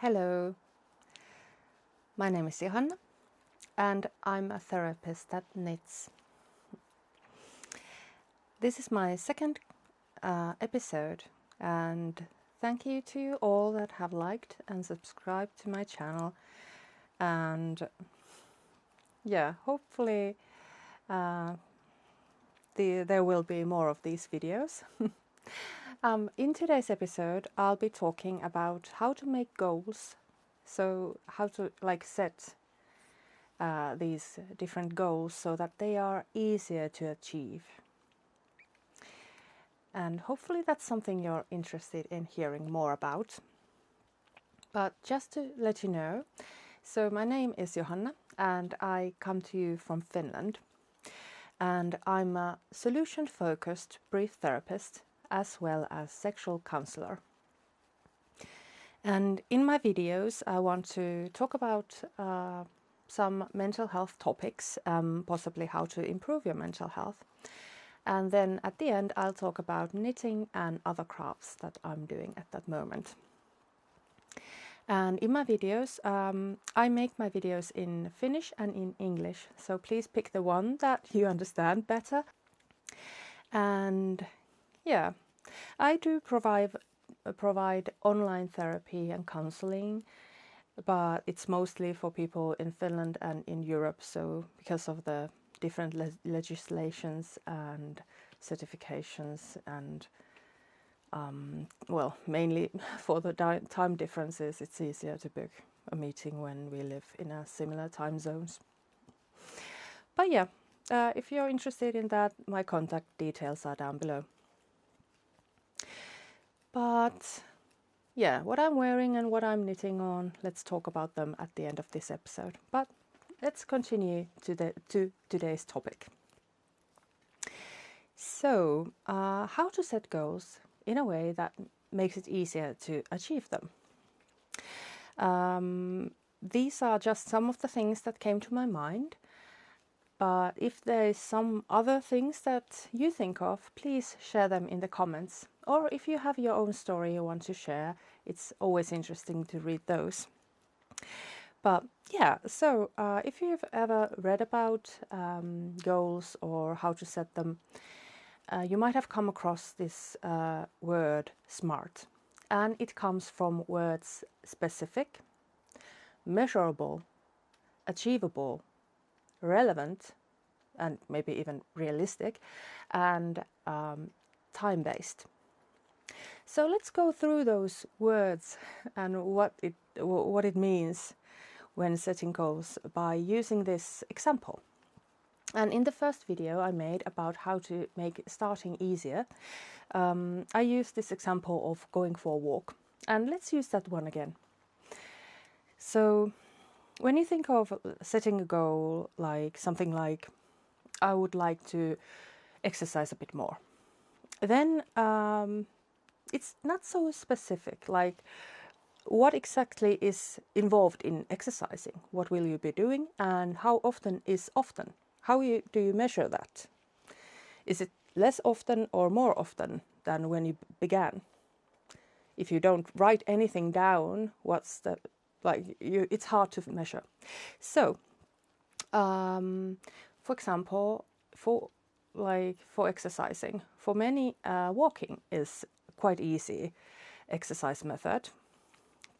Hello, my name is Johanna and I'm a therapist that knits. This is my second episode and thank you to you all that have liked and subscribed to my channel, and hopefully there will be more of these videos. In today's episode I'll be talking about how to make goals, so how to set these different goals so that they are easier to achieve. And hopefully that's something you're interested in hearing more about. But just to let you know, so my name is Johanna and I come to you from Finland, and I'm a solution-focused brief therapist as well as sexual counselor. And in my videos I want to talk about some mental health topics, possibly how to improve your mental health. And then at the end I'll talk about knitting and other crafts that I'm doing at that moment. And in my videos, I make my videos in Finnish and in English, so please pick the one that you understand better. And I do provide online therapy and counseling, but it's mostly for people in Finland and in Europe, so because of the different legislations and certifications and mainly for the time differences, it's easier to book a meeting when we live in a similar time zones. But if you're interested in that, my contact details are down below. But what I'm wearing and what I'm knitting on, let's talk about them at the end of this episode. But let's continue to today's topic. So, how to set goals in a way that makes it easier to achieve them. These are just some of the things that came to my mind. But if there is some other things that you think of, please share them in the comments. Or if you have your own story you want to share, it's always interesting to read those. But so if you've ever read about goals or how to set them, you might have come across this word SMART. And it comes from words specific, measurable, achievable, relevant, and maybe even realistic, and time-based. So let's go through those words and what it means when setting goals by using this example. And in the first video I made about how to make starting easier, I used this example of going for a walk. And let's use that one again. So when you think of setting a goal, like something like, I would like to exercise a bit more, then it's not so specific, like what exactly is involved in exercising, what will you be doing, and how often is often. How do you measure that? Is it less often or more often than when you began? If you don't write anything down, it's hard to measure. So, for example, for exercising, for many, walking is quite easy exercise method,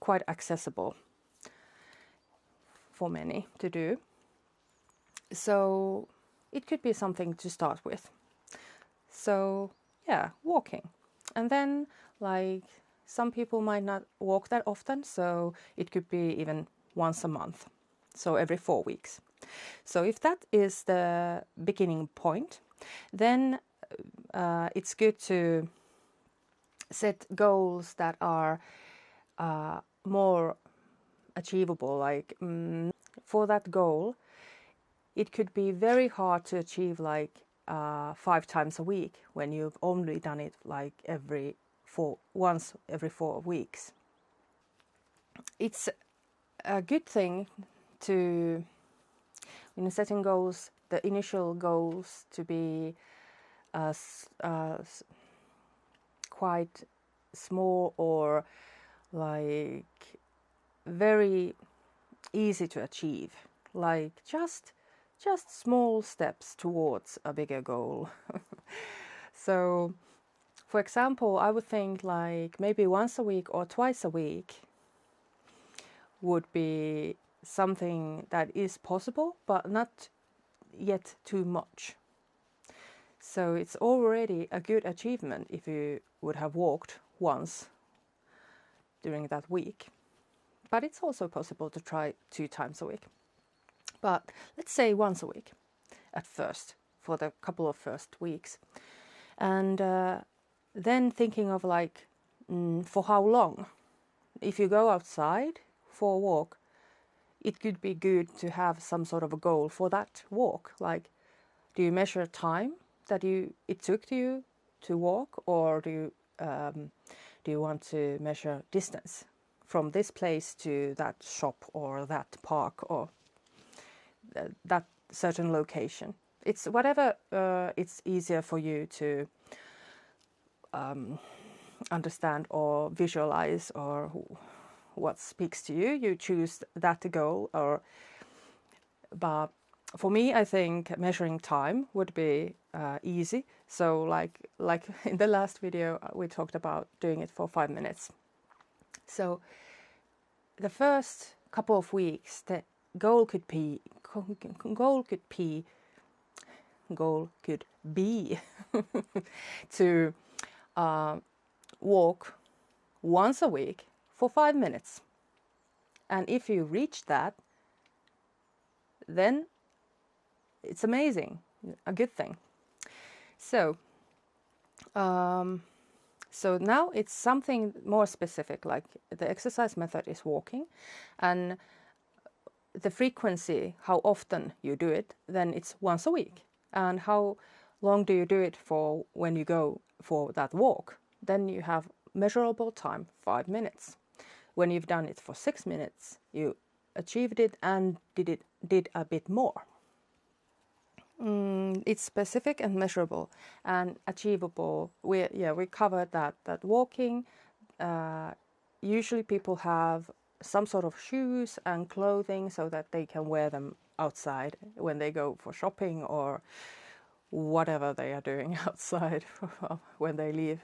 quite accessible for many to do. So it could be something to start with. So walking. And then some people might not walk that often, so it could be even once a month, so every 4 weeks. So if that is the beginning point, then it's good to set goals that are more achievable. For that goal, it could be very hard to achieve 5 times a week when you've only done it once every 4 weeks. It's a good thing to, when setting goals, the initial goals to be quite small, or very easy to achieve, like just small steps towards a bigger goal. So, for example, I would think like maybe once a week or twice a week would be something that is possible, but not yet too much. So it's already a good achievement if you would have walked once during that week. But it's also possible to try 2 times a week. But let's say once a week at first, for the couple of first weeks. And then thinking of like, for how long? If you go outside for a walk, it could be good to have some sort of a goal for that walk. Like, do you measure time that it took you to walk, or do you want to measure distance from this place to that shop or that park or that certain location? It's whatever it's easier for you to understand or visualize, or what speaks to you. You choose that goal. But for me, I think measuring time would be easy. So like in the last video, we talked about doing it for 5 minutes. So the first couple of weeks, the goal could be to walk once a week for 5 minutes. And if you reach that, then it's amazing, a good thing. So now it's something more specific, like the exercise method is walking, and the frequency, how often you do it, then it's once a week. And how long do you do it for when you go for that walk? Then you have measurable time, 5 minutes. When you've done it for 6 minutes, you achieved it and did a bit more. It's specific and measurable and achievable. We covered that walking. Usually people have some sort of shoes and clothing so that they can wear them outside when they go for shopping or whatever they are doing outside when they leave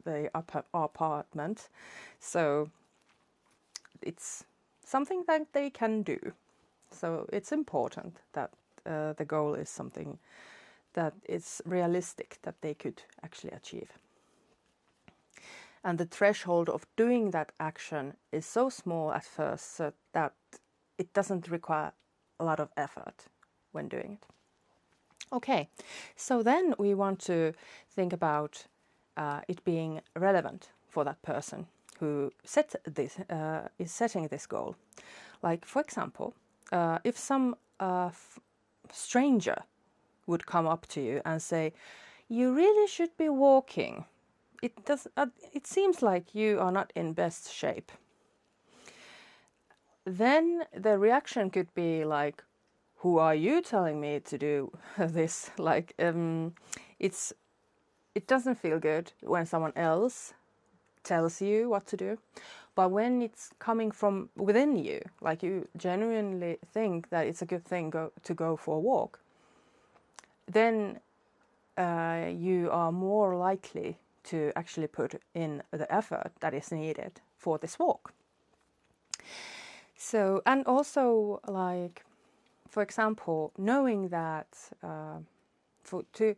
the apartment. So it's something that they can do. So it's important that the goal is something that is realistic, that they could actually achieve. And the threshold of doing that action is so small at first so that it doesn't require a lot of effort when doing it. Okay, so then we want to think about it being relevant for that person who is setting this goal. Like, for example, if some stranger would come up to you and say, "You really should be walking. It seems like you are not in best shape." Then the reaction could be like, "Who are you telling me to do this?" Like, it doesn't feel good when someone else tells you what to do. But when it's coming from within you, like you genuinely think that it's a good thing to go for a walk, then you are more likely to actually put in the effort that is needed for this walk. So, and also, like, for example, knowing that to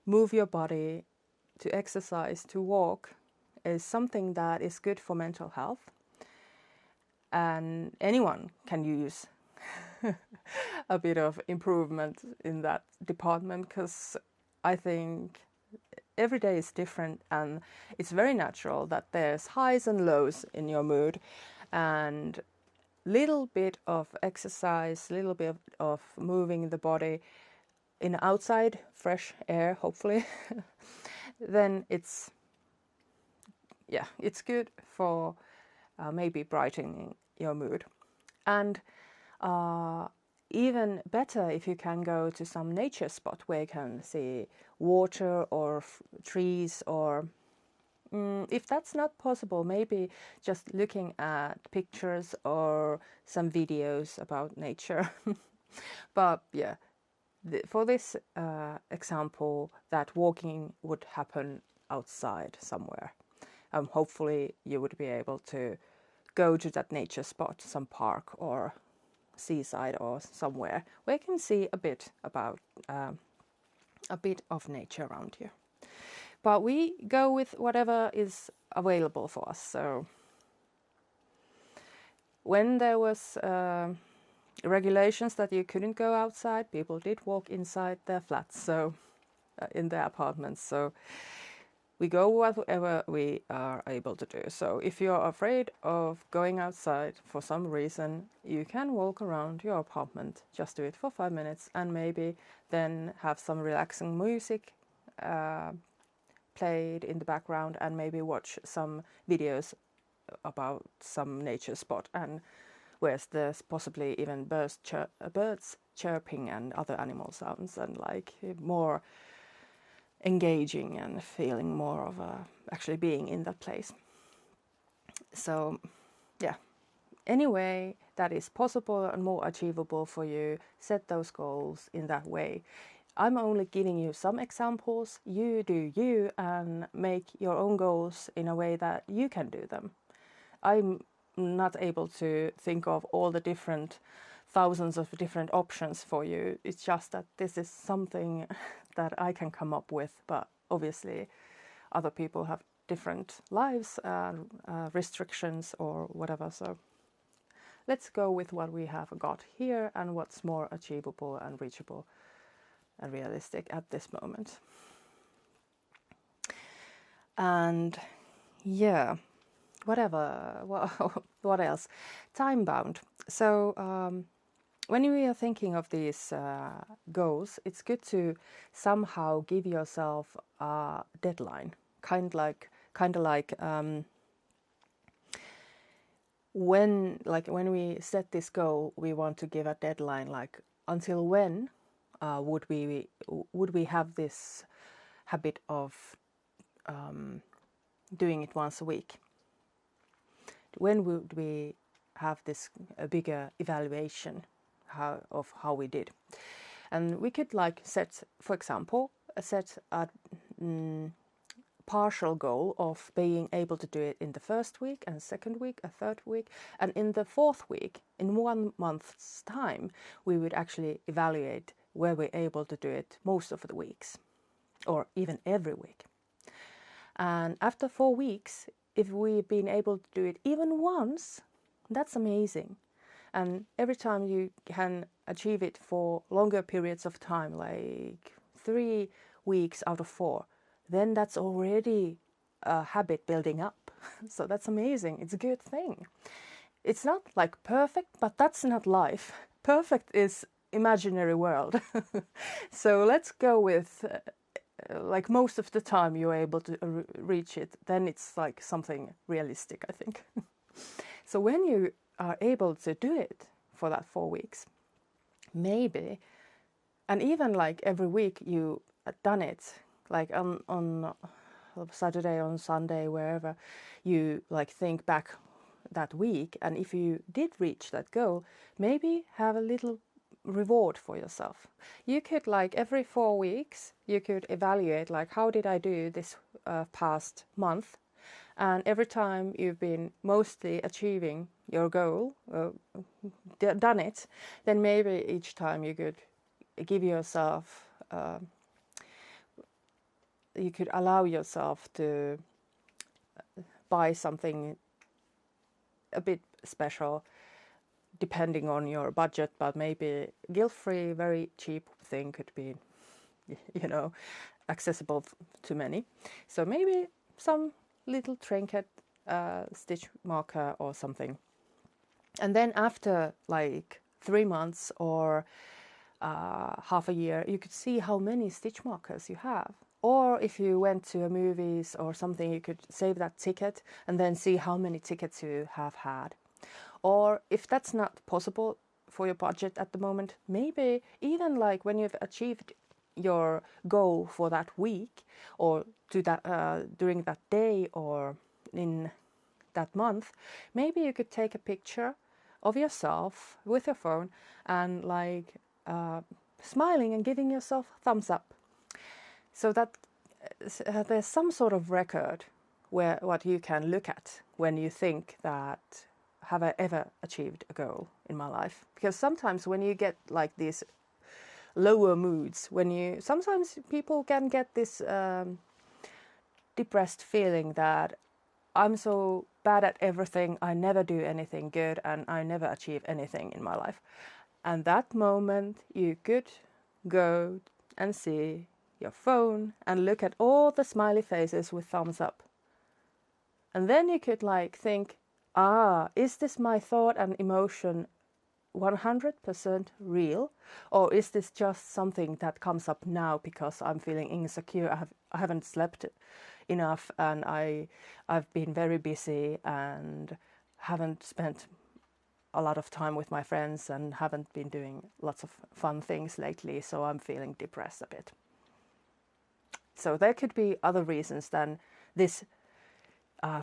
move your body, to exercise, to walk is something that is good for mental health, and anyone can use a bit of improvement in that department, because I think every day is different and it's very natural that there's highs and lows in your mood, and little bit of exercise, little bit of moving the body in outside fresh air, hopefully, then it's good for maybe brightening your mood. And even better if you can go to some nature spot where you can see water or trees or If that's not possible, maybe just looking at pictures or some videos about nature. But yeah, for this example, that walking would happen outside somewhere. Hopefully you would be able to go to that nature spot, some park or seaside or somewhere where you can see a bit of nature around you. But we go with whatever is available for us. So when there was regulations that you couldn't go outside, people did walk inside their flats, so in their apartments. So we go whatever we are able to do. So if you're afraid of going outside for some reason, you can walk around your apartment. Just do it for 5 minutes and maybe then have some relaxing music played in the background and maybe watch some videos about some nature spot and where there's possibly even birds chirping and other animal sounds and like more engaging and feeling more of actually being in that place. So yeah, anyway, that is possible and more achievable for you. Set those goals in that way. I'm only giving you some examples. You do you and make your own goals in a way that you can do them. I'm not able to think of all the different thousands of different options for you. It's just that this is something that I can come up with, but obviously other people have different lives, restrictions or whatever. So let's go with what we have got here and what's more achievable and reachable and realistic at this moment. And yeah, what else? Time bound. So when we are thinking of these goals, it's good to somehow give yourself a deadline, kind of like when we set this goal, we want to give a deadline, like until when would we have this habit of doing it once a week? When would we have this bigger evaluation of how we did? And we could like set, for example, a partial goal of being able to do it in the first week and second week, a third week, and in the fourth week, in 1 month's time, we would actually evaluate where we're able to do it most of the weeks, or even every week. And after 4 weeks, if we've been able to do it even once, that's amazing. And every time you can achieve it for longer periods of time, like 3 weeks out of 4, then that's already a habit building up. So that's amazing. It's a good thing. It's not like perfect, but that's not life. Perfect is imaginary world. So let's go with like most of the time you're able to reach it, then it's like something realistic, I think. So when you are able to do it for that 4 weeks, maybe, and even like every week you done it, like on Saturday, on Sunday, wherever, you like think back that week, and if you did reach that goal, maybe have a little reward for yourself. You could like every 4 weeks you could evaluate like how did I do this past month, and every time you've been mostly achieving your goal, done it, then maybe each time you could give yourself you could allow yourself to buy something a bit special depending on your budget, but maybe guilt-free, very cheap thing could be, accessible to many. So maybe some little trinket, stitch marker or something. And then after like 3 months or half a year, you could see how many stitch markers you have. Or if you went to a movies or something, you could save that ticket and then see how many tickets you have had. Or if that's not possible for your budget at the moment, maybe even like when you've achieved your goal for that week, or to that during that day, or in that month, maybe you could take a picture of yourself with your phone and like smiling and giving yourself a thumbs up, so that there's some sort of record where what you can look at when you think that, have I ever achieved a goal in my life? Because sometimes when you get like these lower moods, sometimes people can get this depressed feeling that I'm so bad at everything, I never do anything good, and I never achieve anything in my life. And that moment you could go and see your phone and look at all the smiley faces with thumbs up. And then you could like think, is this my thought and emotion 100% real? Or is this just something that comes up now because I'm feeling insecure, I haven't slept enough, and I've been very busy and haven't spent a lot of time with my friends and haven't been doing lots of fun things lately, so I'm feeling depressed a bit. So there could be other reasons than this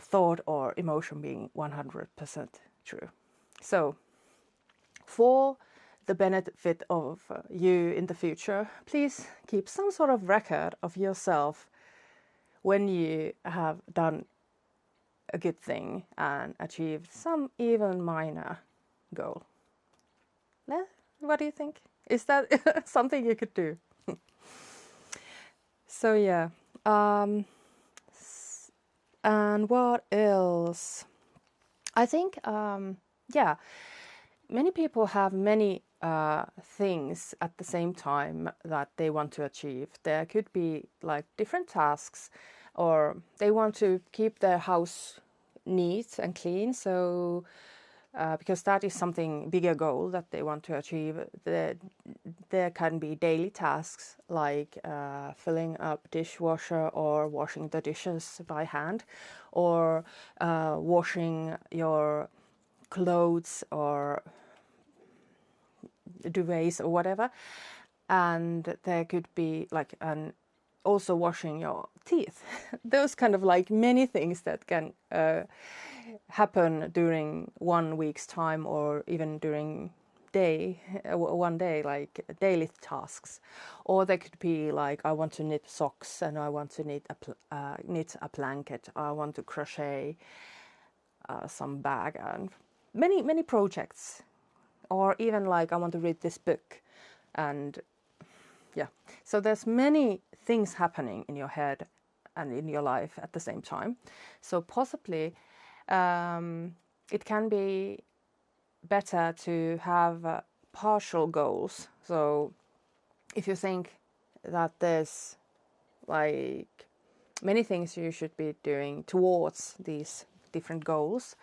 thought or emotion being 100% true. So for the benefit of you in the future, please keep some sort of record of yourself when you have done a good thing and achieved some even minor goal. What do you think? Is that something you could do? So yeah. And what else? I think, many people have many things at the same time that they want to achieve. There could be like different tasks, or they want to keep their house neat and clean. So because that is something bigger goal that they want to achieve. There can be daily tasks like filling up dishwasher or washing the dishes by hand, or washing your clothes or duvets or whatever. And there could be like also washing your teeth. Those kind of like many things that can happen during 1 week's time, or even during one day, like daily tasks. Or there could be like, I want to knit socks, and I want to knit a blanket, I want to crochet some bag, and many projects. Or even like, I want to read this book. And yeah, so there's many things happening in your head and in your life at the same time. So possibly it can be better to have partial goals. So if you think that there's like many things you should be doing towards these different goals,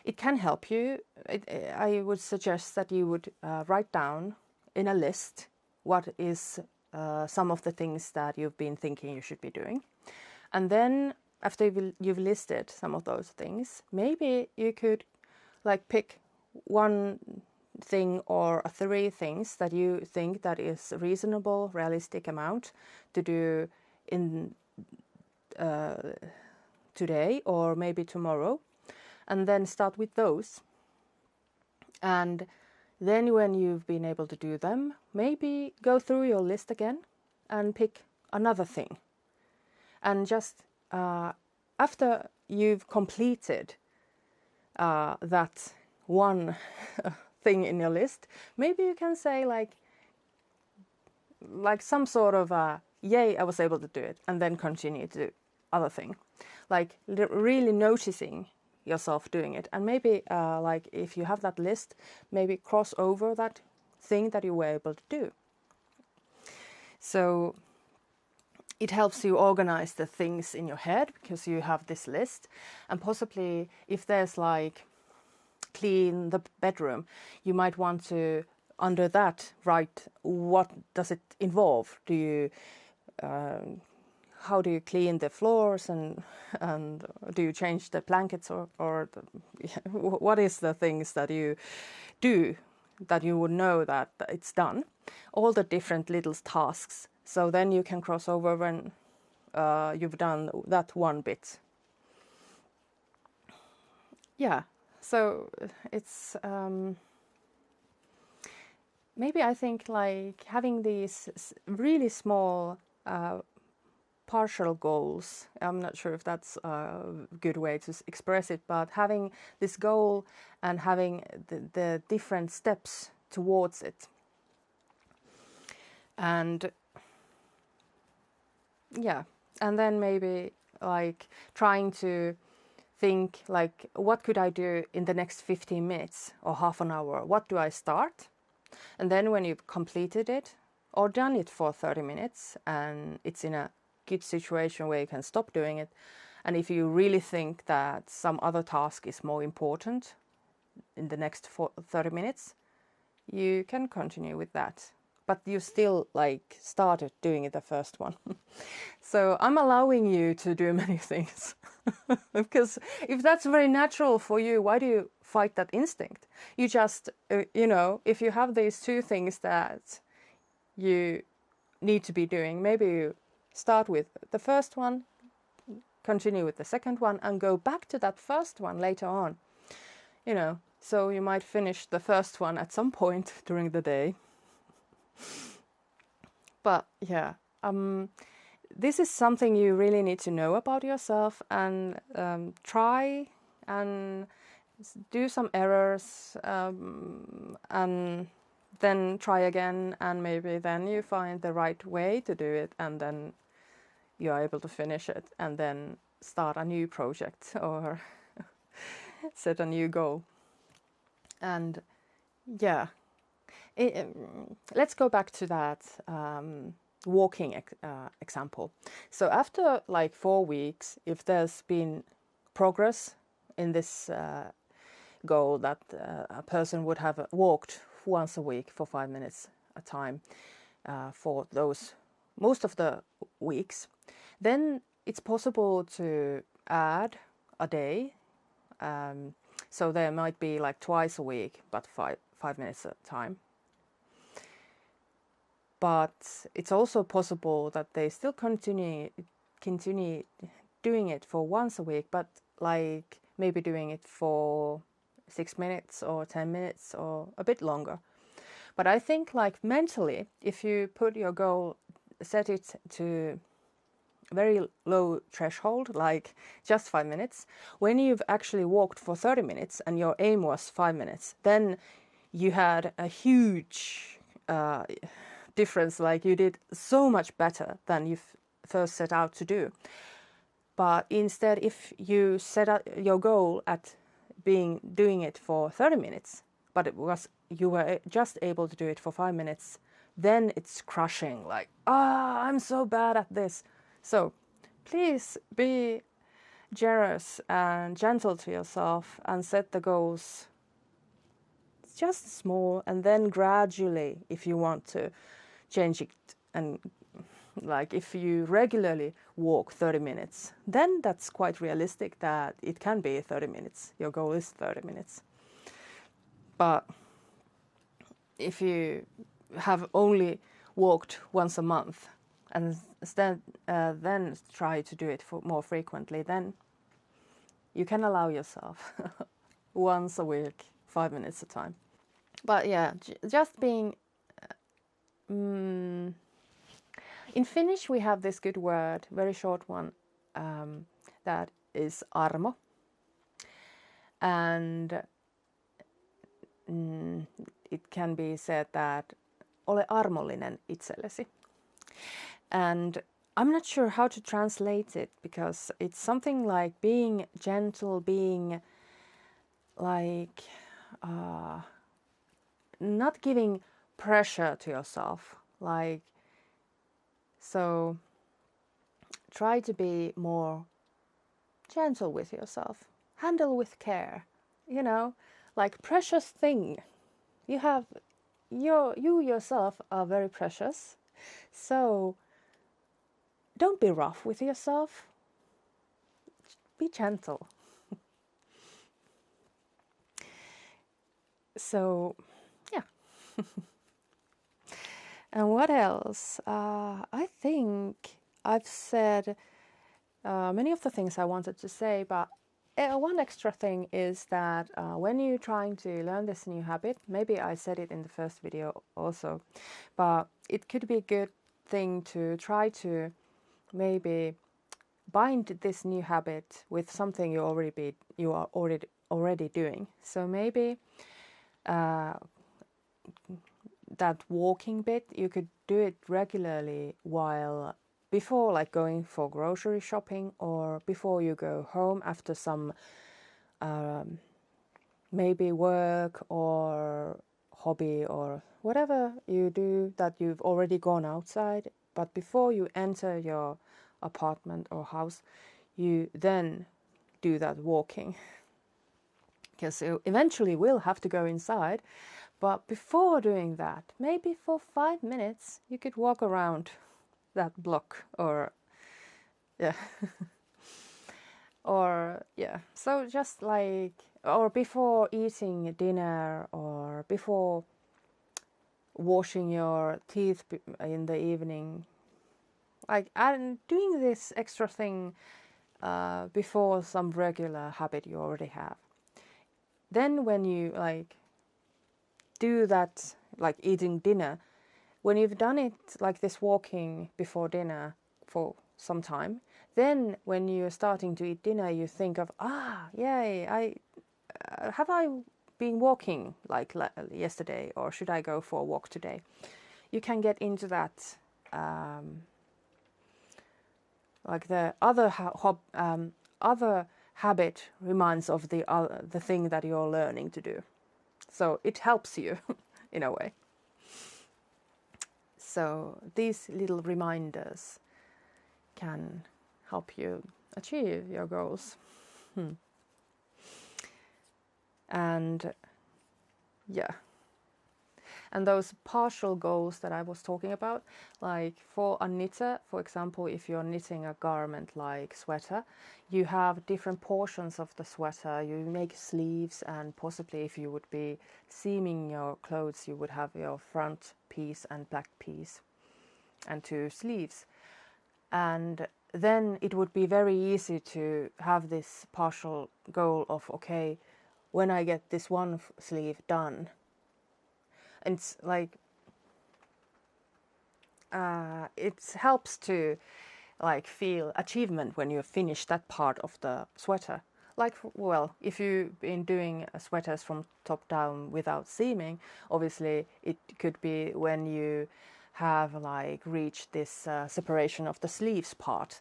it can help you. I would suggest that you would write down in a list what is some of the things that you've been thinking you should be doing. And then after you've listed some of those things, maybe you could like pick one thing or 3 things that you think that is a reasonable, realistic amount to do in today or maybe tomorrow, and then start with those. And then when you've been able to do them, maybe go through your list again and pick another thing. And just after you've completed that one thing in your list, maybe you can say like some sort of yay, I was able to do it, and then continue to do other thing. Like really noticing yourself doing it. And maybe like if you have that list, maybe cross over that thing that you were able to do. So it helps you organize the things in your head because you have this list. And possibly if there's like clean the bedroom, you might want to under that write what does it involve. Do you how do you clean the floors, and do you change the blankets, or what is the things that you do that you would know that it's done? All the different little tasks, So then you can cross over when you've done that one bit. Yeah, so it's maybe I think like having these really small partial goals. I'm not sure if that's a good way to express it, but having this goal and having the different steps towards it. And yeah, and then maybe like trying to think like, what could I do in the next 15 minutes or half an hour? What do I start? And then when you've completed it or done it for 30 minutes and it's in a good situation where you can stop doing it, and if you really think that some other task is more important in the next 30 minutes, you can continue with that. But you still like started doing it the first one. So I'm allowing you to do many things. Because if that's very natural for you, why do you fight that instinct? You just, if you have these two things that you need to be doing, maybe you start with the first one, continue with the second one, and go back to that first one later on. So you might finish the first one at some point during the day. But yeah, this is something you really need to know about yourself, and try and do some errors, and then try again, and maybe then you find the right way to do it, and then you're able to finish it, and then start a new project or set a new goal. And yeah, let's go back to that walking example. So after like 4 weeks, if there's been progress in this goal that a person would have walked once a week for 5 minutes a time for those most of the weeks, then it's possible to add a day. So there might be like twice a week, but 5 minutes at a time. But it's also possible that they still continue doing it for once a week, but like maybe doing it for 6 minutes or 10 minutes or a bit longer. But I think like mentally, if you put your goal, set it to very low threshold, like just 5 minutes, when you've actually walked for 30 minutes and your aim was 5 minutes, then you had a huge difference, like you did so much better than you first set out to do. But instead, if you set up your goal at doing it for 30 minutes, but you were just able to do it for 5 minutes, then it's crushing, like, I'm so bad at this. So please be generous and gentle to yourself and set the goals just small, and then gradually, if you want to change it, and like if you regularly walk 30 minutes, then that's quite realistic that it can be 30 minutes. Your goal is 30 minutes. But if you have only walked once a month and then try to do it more frequently, then you can allow yourself once a week, 5 minutes a time. But yeah, just being... in Finnish we have this good word, very short one, that is armo. And it can be said that ole armollinen itsellesi. And I'm not sure how to translate it, because it's something like being gentle, being like not giving pressure to yourself. Like, so try to be more gentle with yourself. Handle with care, like precious thing. You yourself are very precious. So don't be rough with yourself. Be gentle. So, yeah. And what else? I think I've said many of the things I wanted to say, but one extra thing is that when you're trying to learn this new habit, maybe I said it in the first video also, but it could be a good thing to try to maybe bind this new habit with something you are already doing. So maybe that walking bit, you could do it regularly while before, like going for grocery shopping, or before you go home after some maybe work or hobby or whatever you do that you've already gone outside, but before you enter your apartment or house, you then do that walking, because you eventually will have to go inside. But before doing that, maybe for 5 minutes, you could walk around that block, or yeah. Or yeah, so just like, or before eating dinner, or before washing your teeth in the evening, like, and doing this extra thing before some regular habit you already have. Then when you like do that, like eating dinner, when you've done it like this walking before dinner for some time, then when you're starting to eat dinner, you think of, yay, I been walking like yesterday, or should I go for a walk today? You can get into that, like the other other habit reminds of the thing that you're learning to do. So it helps you in a way. So these little reminders can help you achieve your goals. And yeah. And those partial goals that I was talking about, like for a knitter, for example, if you're knitting a garment like sweater, you have different portions of the sweater. You make sleeves, and possibly if you would be seaming your clothes, you would have your front piece and back piece and 2 sleeves. And then it would be very easy to have this partial goal of, okay, when I get this one sleeve done, and it's like it helps to like feel achievement when you finish that part of the sweater. Like, well, if you've been doing sweaters from top down without seaming, obviously it could be when you have like reached this separation of the sleeves part,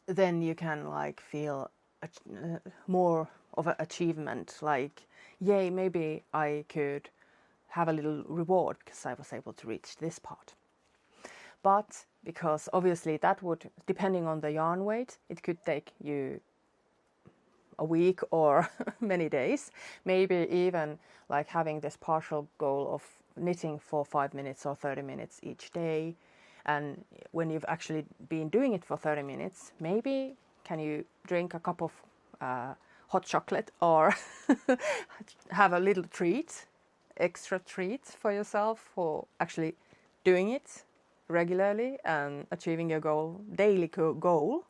then you can like feel more of an achievement, like, yay, maybe I could have a little reward because I was able to reach this part. But because obviously that would, depending on the yarn weight, it could take you a week or many days, maybe even like having this partial goal of knitting for 5 minutes or 30 minutes each day. And when you've actually been doing it for 30 minutes, maybe can you drink a cup of hot chocolate, or have a little treat, extra treat for yourself for actually doing it regularly and achieving your goal, daily goal,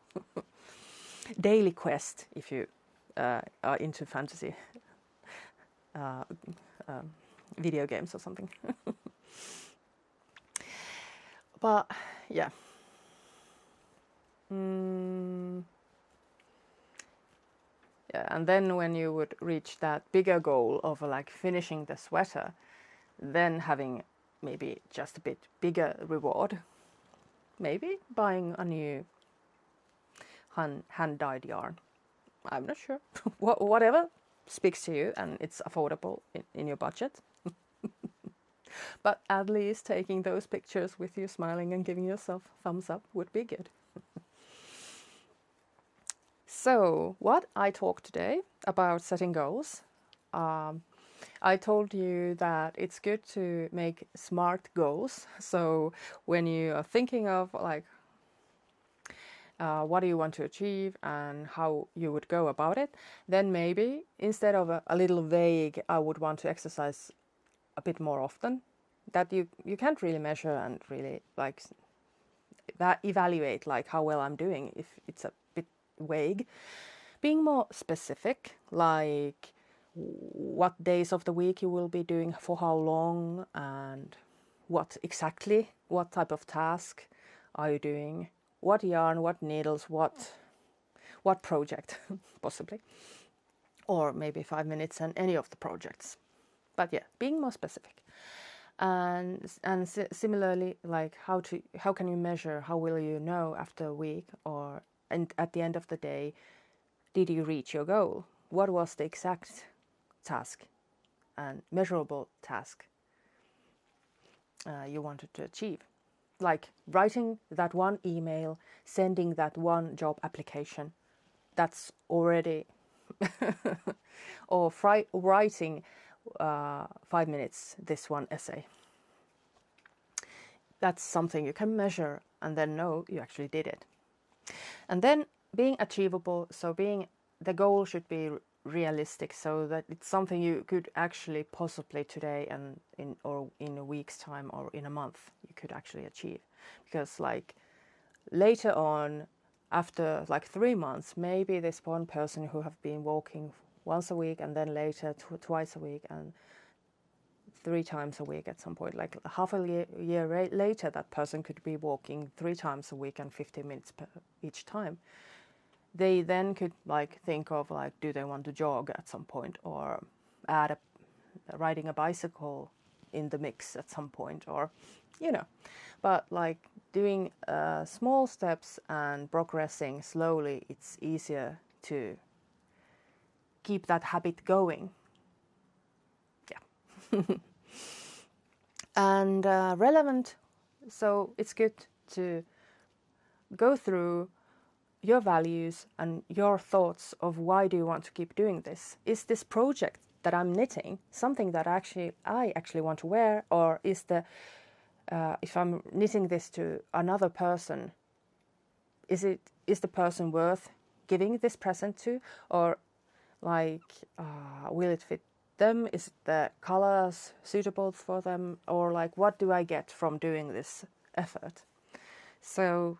daily quest, if you are into fantasy video games or something. But yeah. Yeah, and then when you would reach that bigger goal of like finishing the sweater, then having maybe just a bit bigger reward, maybe buying a new hand-dyed yarn. I'm not sure. Whatever speaks to you and it's affordable in your budget. But at least taking those pictures with you smiling and giving yourself thumbs up would be good. So, what I talked today about setting goals, I told you that it's good to make SMART goals. So when you are thinking of like what do you want to achieve and how you would go about it, then maybe instead of a little vague, I would want to exercise a bit more often, that you can't really measure and really like evaluate like how well I'm doing if it's a bit vague. Being more specific, like what days of the week you will be doing for how long, and what type of task are you doing, what yarn, what needles, what project possibly, or maybe 5 minutes and any of the projects. But yeah, being more specific. And similarly, like how can you measure, how will you know after a week or and at the end of the day, did you reach your goal? What was the exact task and measurable task you wanted to achieve? Like writing that one email, sending that one job application, that's already or writing 5 minutes this one essay. That's something you can measure and then know you actually did it. And then being achievable, so the goal should be realistic, so that it's something you could actually possibly today and in a week's time or in a month you could actually achieve. Because like later on, after like 3 months, maybe this one person who have been walking once a week and then later twice a week and 3 times a week at some point, like half a year later, that person could be walking 3 times a week and 15 minutes each time. They then could like think of like, do they want to jog at some point, or add riding a bicycle in the mix at some point, or but like doing small steps and progressing slowly, it's easier to keep that habit going. Yeah. And relevant, so it's good to go through your values and your thoughts of why do you want to keep doing this. Is this project that I'm knitting something that I actually want to wear, or is if I'm knitting this to another person, is the person worth giving this present to, or like will it fit them? Is the colors suitable for them, or like what do I get from doing this effort? So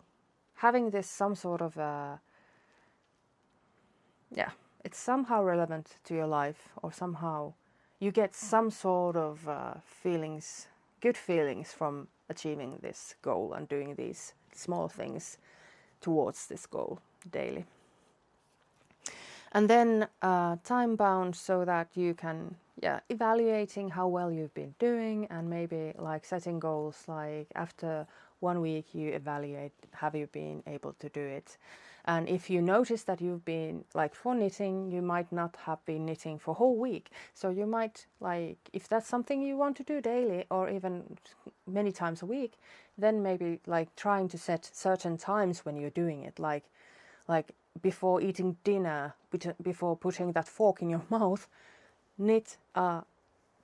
having this some sort of it's somehow relevant to your life, or somehow you get some sort of good feelings from achieving this goal and doing these small things towards this goal daily. And then time bound, so that you can evaluating how well you've been doing, and maybe like setting goals like after 1 week you evaluate, have you been able to do it? And if you notice that you've been, like for knitting, you might not have been knitting for a whole week. So you might, like, if that's something you want to do daily or even many times a week, then maybe like trying to set certain times when you're doing it, like before eating dinner, before putting that fork in your mouth, knit a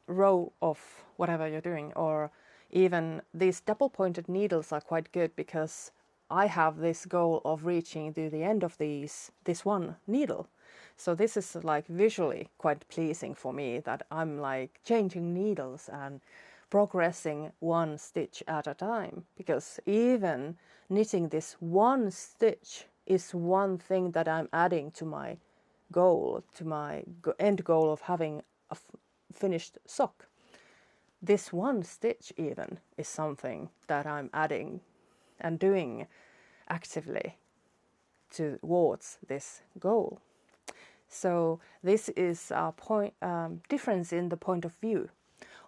row of whatever you're doing. Or even these double-pointed needles are quite good, because I have this goal of reaching to the end of this one needle. So this is like visually quite pleasing for me, that I'm like changing needles and progressing one stitch at a time, because even knitting this one stitch is one thing that I'm adding to my goal, to my end goal of having a finished sock. This one stitch even is something that I'm adding and doing actively towards this goal. So this is a difference in the point of view.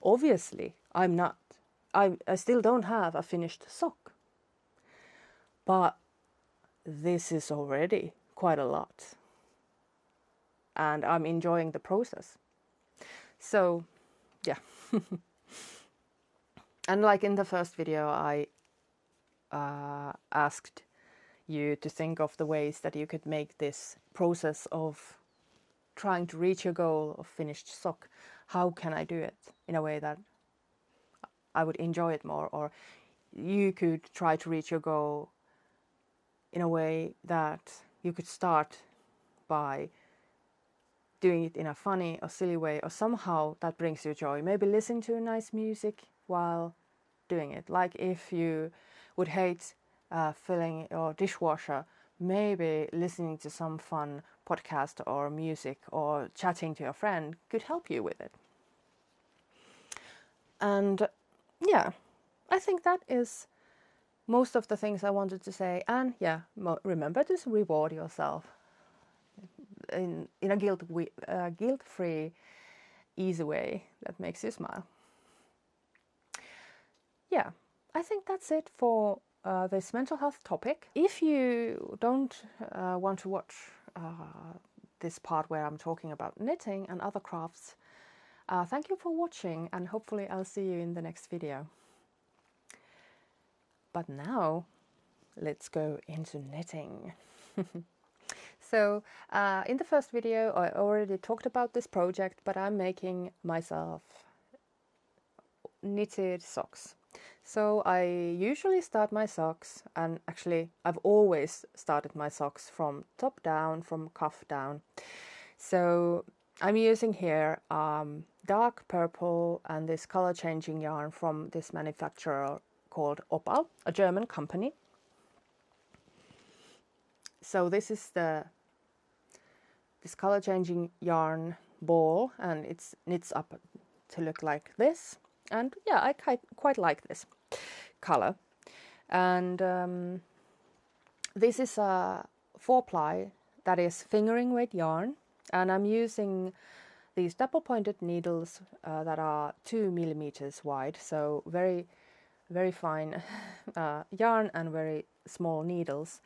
Obviously, I still don't have a finished sock, but this is already quite a lot, and I'm enjoying the process. So yeah. And like in the first video, I asked you to think of the ways that you could make this process of trying to reach your goal of finished sock, how can I do it in a way that I would enjoy it more? Or you could try to reach your goal in a way that you could start by doing it in a funny or silly way, or somehow that brings you joy. Maybe listen to nice music, while doing it. Like if you would hate filling your dishwasher, maybe listening to some fun podcast or music or chatting to your friend could help you with it. And yeah, I think that is most of the things I wanted to say. And yeah, remember to reward yourself in a guilt-free, easy way that makes you smile. Yeah, I think that's it for this mental health topic. If you don't want to watch this part where I'm talking about knitting and other crafts, thank you for watching, and hopefully I'll see you in the next video. But now, let's go into knitting. So, in the first video I already talked about this project, but I'm making myself knitted socks. So I usually start my socks, and actually I've always started my socks from top down, from cuff down. So I'm using here dark purple and this color changing yarn from this manufacturer called Opal, a German company. So this is this color changing yarn ball, and it knits up to look like this. And yeah, I quite like this color. And this is a 4-ply that is fingering weight yarn, and I'm using these double pointed needles that are 2 millimeters wide, so very fine yarn and very small needles.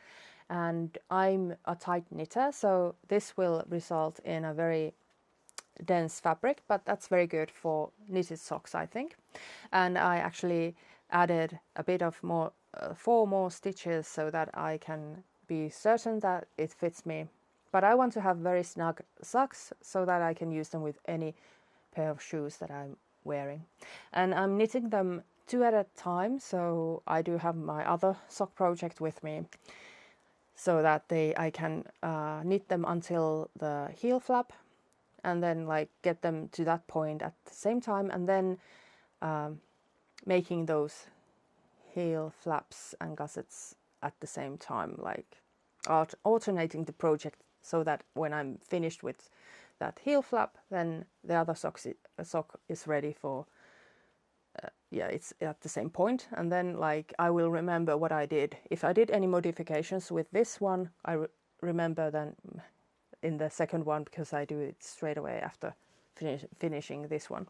And I'm a tight knitter, so this will result in a very dense fabric, but that's very good for knitted socks, I think. And I actually added a bit of 4 more stitches so that I can be certain that it fits me. But I want to have very snug socks so that I can use them with any pair of shoes that I'm wearing. And I'm knitting them 2 at a time, so I do have my other sock project with me, so that I can knit them until the heel flap, and then like get them to that point at the same time, and then making those heel flaps and gussets at the same time, like alternating the project, so that when I'm finished with that heel flap, then the other sock is ready for it's at the same point. And then like I will remember what I did. If I did any modifications with this one, I remember then in the second one, because I do it straight away after finishing this one.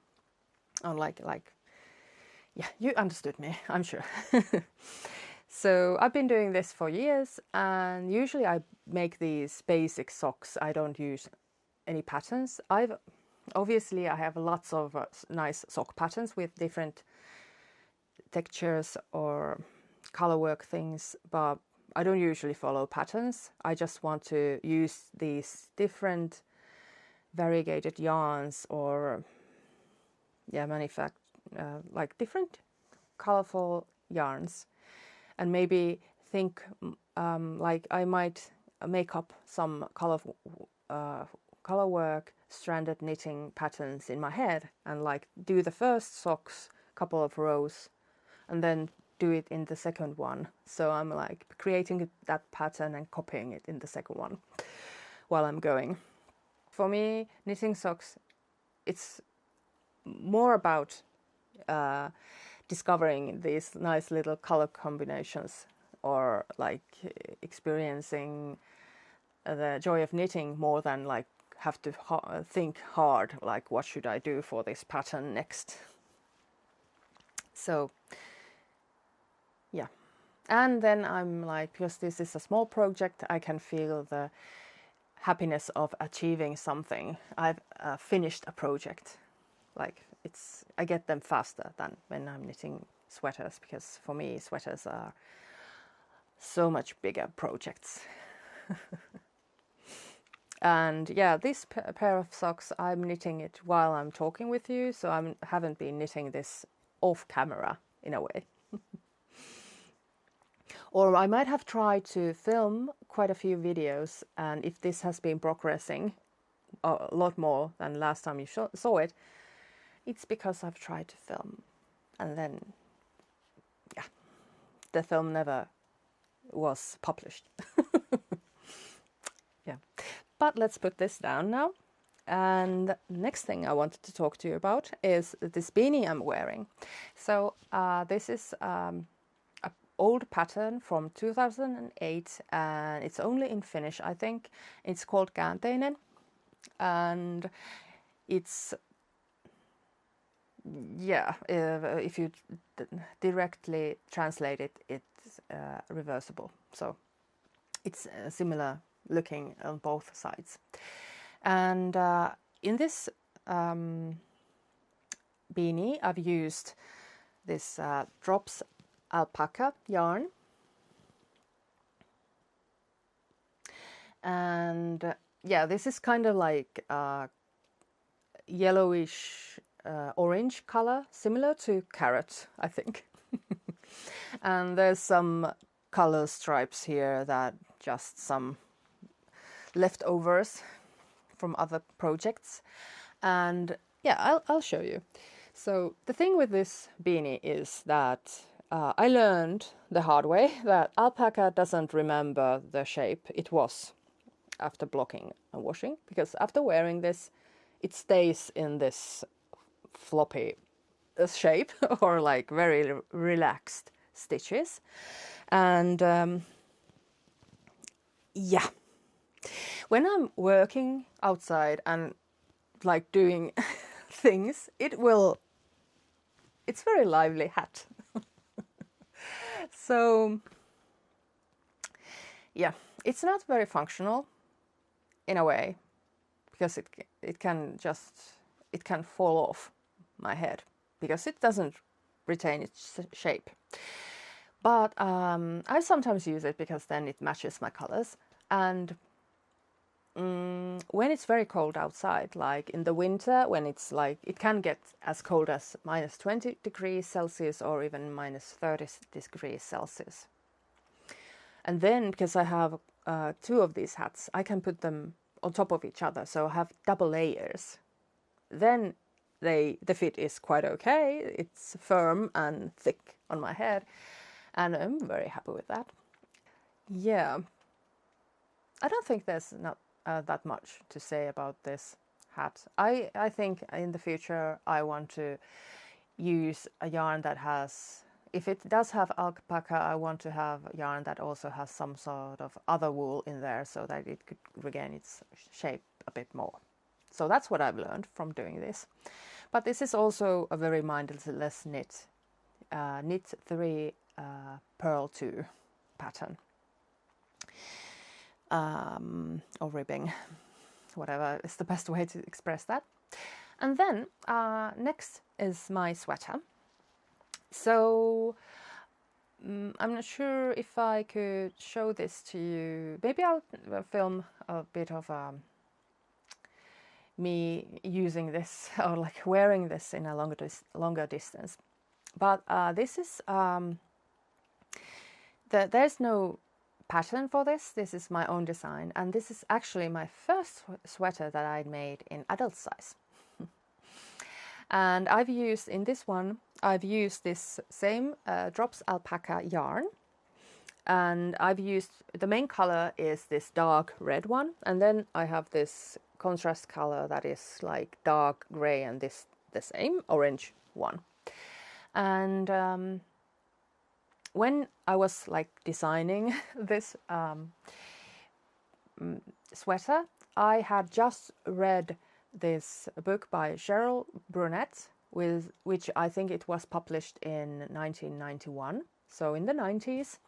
Yeah, you understood me, I'm sure. So I've been doing this for years, and usually I make these basic socks. I don't use any patterns. Obviously I have lots of nice sock patterns with different textures or color work things, but I don't usually follow patterns. I just want to use these different variegated yarns, or like different colorful yarns, and maybe think like I might make up some color work stranded knitting patterns in my head, and like do the first socks couple of rows and then do it in the second one. So I'm like creating that pattern and copying it in the second one while I'm going. For me, knitting socks, it's more about discovering these nice little color combinations, or like experiencing the joy of knitting more than like have to think hard, like what should I do for this pattern next. So yeah, and then I'm like, because this is a small project, I can feel the happiness of achieving something. I've finished a project. Like I get them faster than when I'm knitting sweaters, because for me sweaters are so much bigger projects. And yeah, this pair of socks, I'm knitting it while I'm talking with you, so I haven't been knitting this off camera in a way. Or I might have tried to film quite a few videos, and if this has been progressing a lot more than last time you saw it, it's because I've tried to film and then, yeah, the film never was published. Yeah, but let's put this down now. And the next thing I wanted to talk to you about is this beanie I'm wearing. So this is an old pattern from 2008, and it's only in Finnish, I think. It's called käänteinen, and it's, yeah, if you directly translate it, it's reversible. So it's similar looking on both sides. And in this beanie, I've used this Drops alpaca yarn. And yeah, this is kind of like yellowish orange color, similar to carrot, I think. And there's some color stripes here that just some leftovers from other projects. And yeah, I'll show you. So the thing with this beanie is that I learned the hard way that alpaca doesn't remember the shape it was after blocking and washing, because after wearing this, it stays in this floppy shape or like very relaxed stitches. And yeah, when I'm working outside and like doing things, it's very lively hat. So yeah, it's not very functional in a way, because it can fall off my head because it doesn't retain its shape. But I sometimes use it because then it matches my colors. And when it's very cold outside, like in the winter, when it's like, it can get as cold as minus 20 degrees Celsius or even minus 30 degrees Celsius. And then, because I have two of these hats, I can put them on top of each other, so I have double layers. Then the fit is quite okay. It's firm and thick on my head, and I'm very happy with that. Yeah, I don't think there's not that much to say about this hat. I think in the future I want to use a yarn that has, if it does have alpaca, I want to have yarn that also has some sort of other wool in there so that it could regain its shape a bit more. So that's what I've learned from doing this. But this is also a very mindless knit 3 purl 2 pattern. Or ribbing, whatever is the best way to express that. And then next is my sweater. So I'm not sure if I could show this to you. Maybe I'll film a bit of me using this or like wearing this in a longer distance. But this is there's no pattern for this. This is my own design, and this is actually my first sweater that I made in adult size. And I've used, in this one, I've used this same Drops alpaca yarn, and I've used, the main color is this dark red one, and then I have this contrast color that is like dark gray, and the same orange one. And when I was like designing this sweater, I had just read this book by Cheryl Brunette, which I think it was published in 1991, so in the 90s.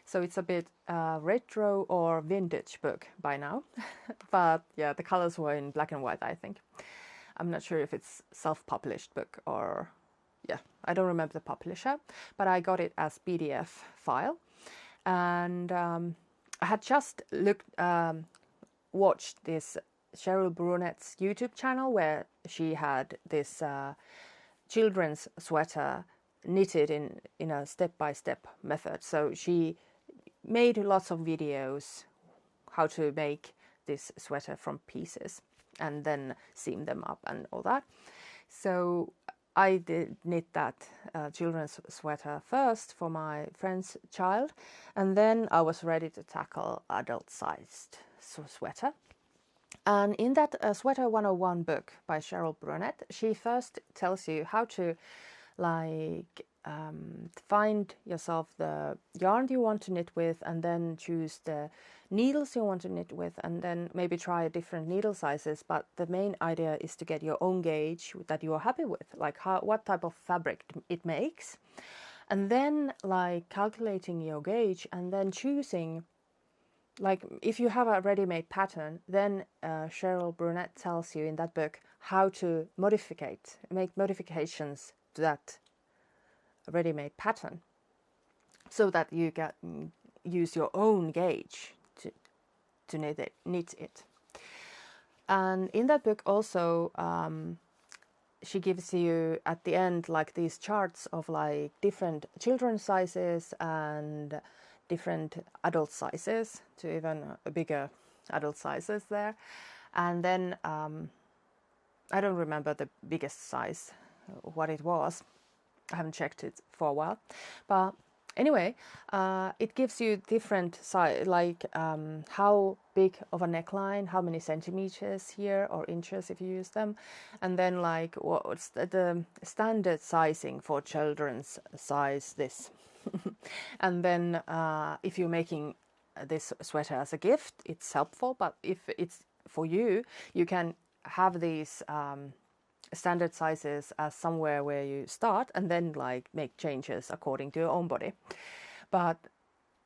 So it's a bit retro or vintage book by now. But yeah, the colors were in black and white, I think. I'm not sure if it's self-published book or, yeah, I don't remember the publisher, but I got it as PDF file. And I had just watched this Cheryl Brunette's YouTube channel where she had this children's sweater knitted in a step-by-step method. So she made lots of videos how to make this sweater from pieces and then seam them up and all that. So I did knit that children's sweater first for my friend's child, and then I was ready to tackle adult-sized sweater. And in that Sweater 101 book by Cheryl Brunette, she first tells you how to find yourself the yarn you want to knit with, and then choose the needles you want to knit with, and then maybe try different needle sizes. But the main idea is to get your own gauge that you are happy with, like what type of fabric it makes, and then calculating your gauge, and then choosing, like if you have a ready-made pattern, then Cheryl Brunette tells you in that book how to make modifications to that ready-made pattern, so that you can use your own gauge to knit it. And in that book also, she gives you at the end like these charts of like different children's sizes and different adult sizes to even bigger adult sizes there. And then I don't remember the biggest size, what it was. I haven't checked it for a while, but anyway, it gives you different size, like how big of a neckline, how many centimeters here or inches if you use them, and then like what's the standard sizing for children's size this. And then if you're making this sweater as a gift, it's helpful, but if it's for you, you can have these standard sizes as somewhere where you start, and then like make changes according to your own body. But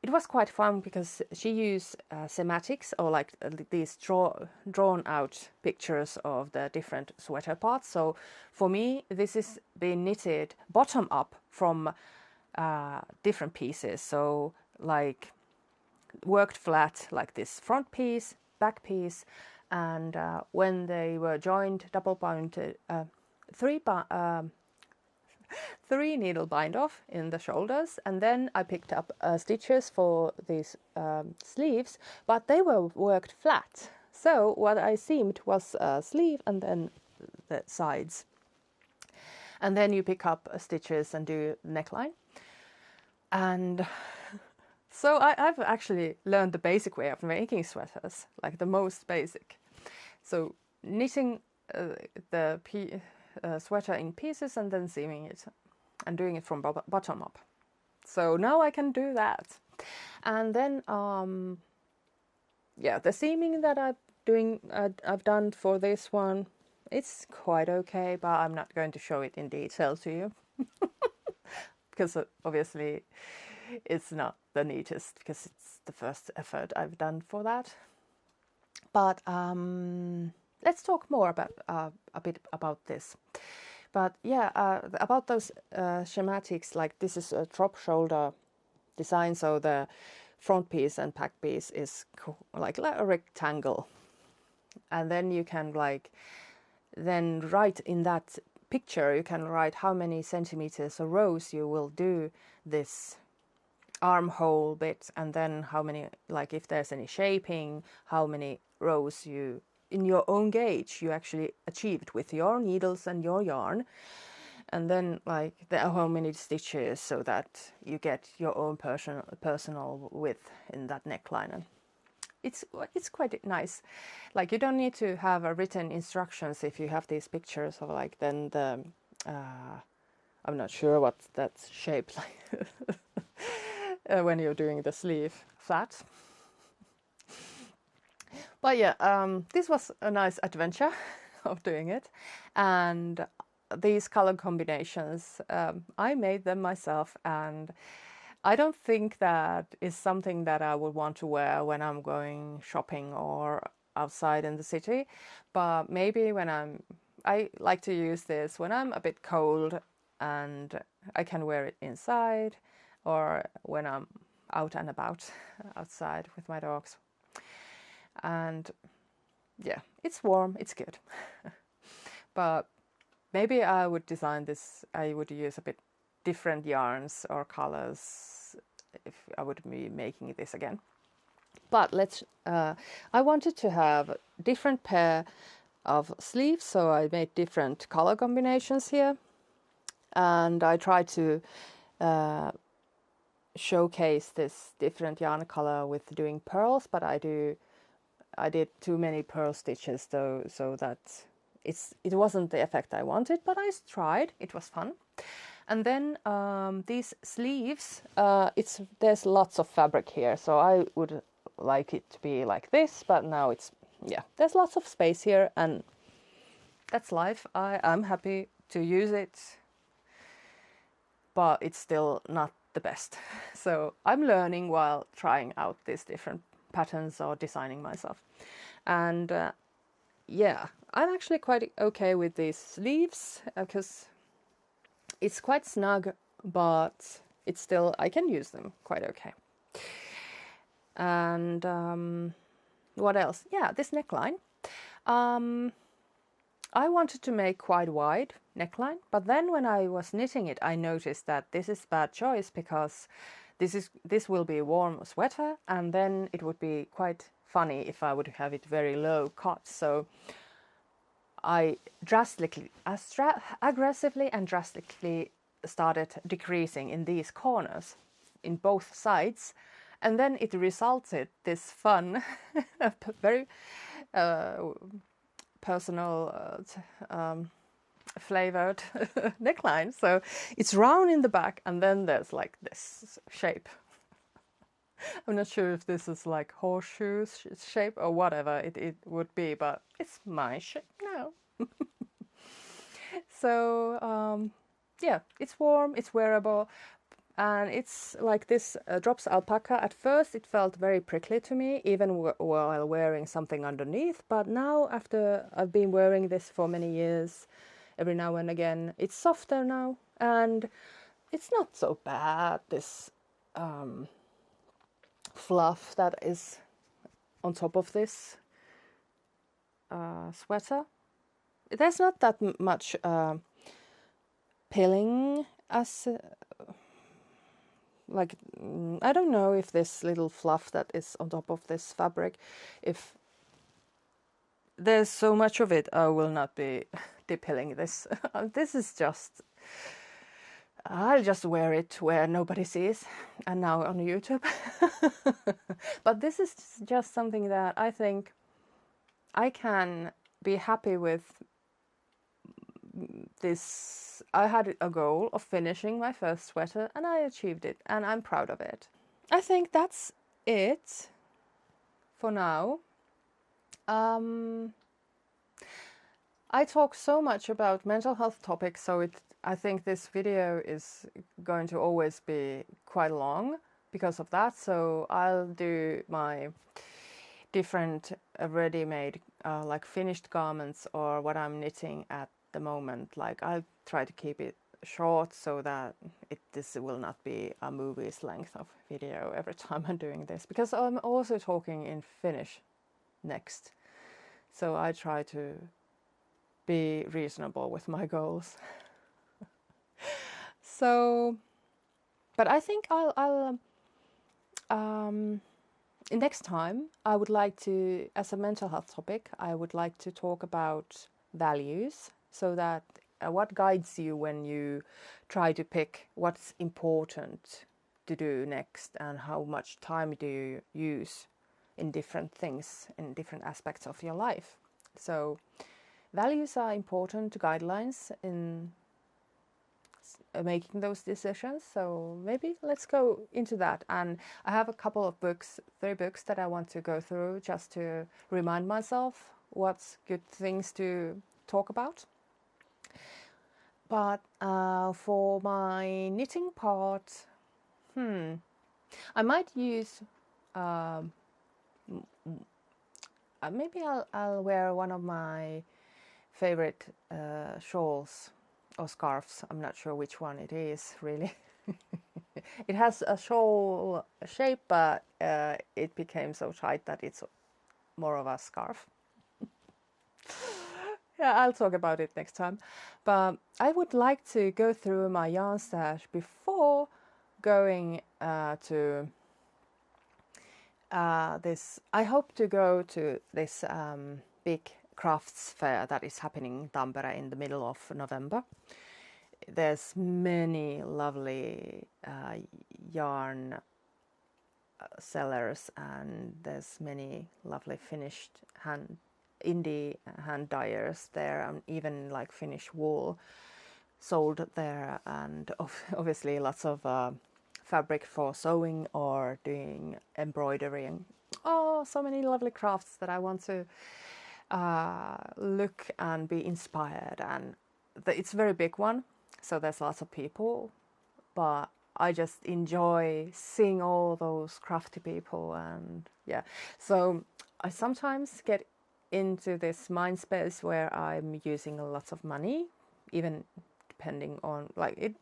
it was quite fun because she used schematics, or like these drawn out pictures of the different sweater parts. So for me, this is being knitted bottom up from different pieces. So like worked flat, like this front piece, back piece, and when they were joined, double binded, three needle bind off in the shoulders, and then I picked up stitches for these sleeves, but they were worked flat. So what I seamed was a sleeve and then the sides, and then you pick up stitches and do the neckline. And so I've actually learned the basic way of making sweaters, like the most basic. So knitting the sweater in pieces and then seaming it and doing it from bottom up. So now I can do that. And then the seaming that I've done for this one, it's quite okay, but I'm not going to show it in detail to you because obviously it's not the neatest, because it's the first effort I've done for that. But let's talk more about a bit about this. But yeah, about those schematics, like this is a drop shoulder design, so the front piece and back piece is like a rectangle, and then you can then write in that picture, you can write how many centimeters or rows you will do this armhole bit, and then how many, like if there's any shaping, how many rows you in your own gauge you actually achieved with your needles and your yarn, and then like how many stitches, so that you get your own personal width in that neckline. And it's quite nice. Like you don't need to have a written instructions if you have these pictures of like then the I'm not sure what that's shaped like when you're doing the sleeve flat. But yeah, this was a nice adventure of doing it. And these color combinations, I made them myself, and I don't think that is something that I would want to wear when I'm going shopping or outside in the city. But maybe when I like to use this when I'm a bit cold and I can wear it inside, or when I'm out and about outside with my dogs. And yeah, it's warm, it's good. But maybe I would design this, I would use a bit different yarns or colors if I would be making this again. But I wanted to have different pair of sleeves, so I made different color combinations here. and I tried to showcase this different yarn color with doing pearls, but I did too many pearl stitches though, so that it wasn't the effect I wanted, but I tried. It was fun. And then these sleeves, there's lots of fabric here, so I would like it to be like this, but now there's lots of space here, and that's life. I'm happy to use it, but it's still not the best. So I'm learning while trying out these different patterns or designing myself. And I'm actually quite okay with these sleeves because it's quite snug, but it's still, I can use them quite okay. And what else? Yeah, this neckline. I wanted to make quite wide neckline, but then when I was knitting it, I noticed that this is bad choice because this will be a warm sweater, and then it would be quite funny if I would have it very low cut. So I aggressively and drastically started decreasing in these corners in both sides, and then it resulted this fun, very personal flavored neckline. So it's round in the back, and then there's like this shape. I'm not sure if this is like horseshoe shape or whatever it would be, but it's my shape now. So it's warm, it's wearable, and it's like this drops alpaca. At first it felt very prickly to me, even while wearing something underneath, but now after I've been wearing this for many years, every now and again, it's softer now, and it's not so bad, this fluff that is on top of this sweater. There's not that much pilling as I don't know if this little fluff that is on top of this fabric, if there's so much of it, I will not be depilling this. This is just, I'll just wear it where nobody sees, and now on YouTube. But this is just something that I think I can be happy with. This, I had a goal of finishing my first sweater, and I achieved it, and I'm proud of it. I think that's it for now. I talk so much about mental health topics, so I think this video is going to always be quite long because of that. So I'll do my different ready-made like finished garments or what I'm knitting at the moment. Like I'll try to keep it short so that this will not be a movie's length of video every time I'm doing this, because I'm also talking in Finnish next, so I try to be reasonable with my goals. So, but I think I'll next time I would like to, as a mental health topic, I would like to talk about values, so that what guides you when you try to pick what's important to do next, and how much time do you use in different things, in different aspects of your life. So values are important guidelines in making those decisions. So maybe let's go into that. And I have a couple of books, 3 books that I want to go through just to remind myself what's good things to talk about. But for my knitting part, I might use, maybe I'll wear one of my favorite shawls or scarves. I'm not sure which one it is really. It has a shawl shape, but it became so tight that it's more of a scarf. Yeah, I'll talk about it next time. But I would like to go through my yarn stash before going to this. I hope to go to this big crafts fair that is happening in Tampere in the middle of November. there's many lovely yarn sellers, and there's many lovely finished indie hand dyers there, and even like Finnish wool sold there, and obviously lots of fabric for sewing or doing embroidery, and so many lovely crafts that I want to look and be inspired. And it's a very big one, so there's lots of people, but I just enjoy seeing all those crafty people. And yeah, so I sometimes get into this mind space where I'm using a lot of money, even depending on like it.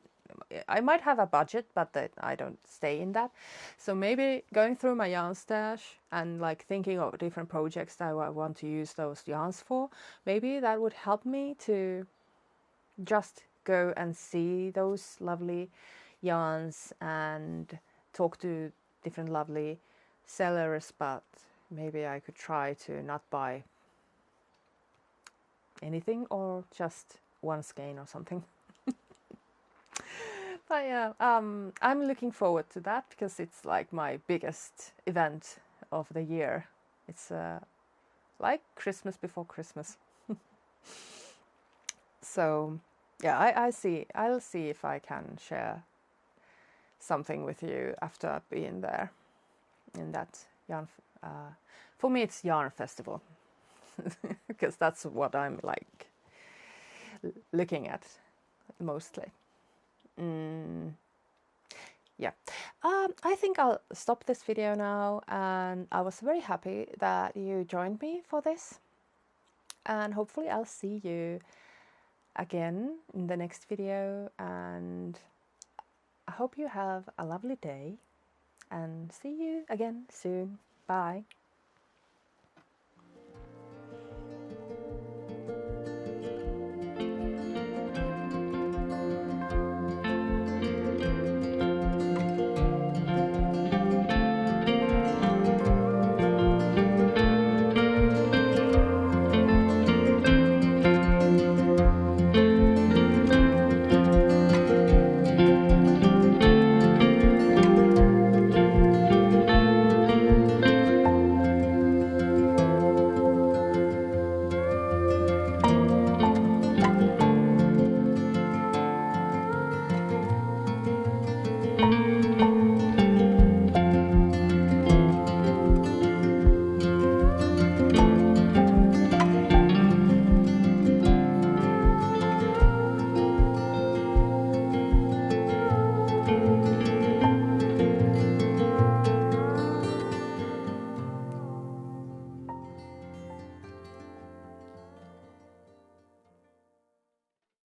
I might have a budget, but that I don't stay in that. So maybe going through my yarn stash and like thinking of different projects that I want to use those yarns for, maybe that would help me to just go and see those lovely yarns and talk to different lovely sellers. But maybe I could try to not buy anything, or just one skein or something. But yeah, I'm looking forward to that, because it's like my biggest event of the year. It's like Christmas before Christmas. So yeah, I'll see if I can share something with you after being there in that yarn. For me, it's yarn festival, because that's what I'm like looking at mostly. Yeah, I think I'll stop this video now, and I was very happy that you joined me for this, and hopefully I'll see you again in the next video, and I hope you have a lovely day, and see you again soon. Bye.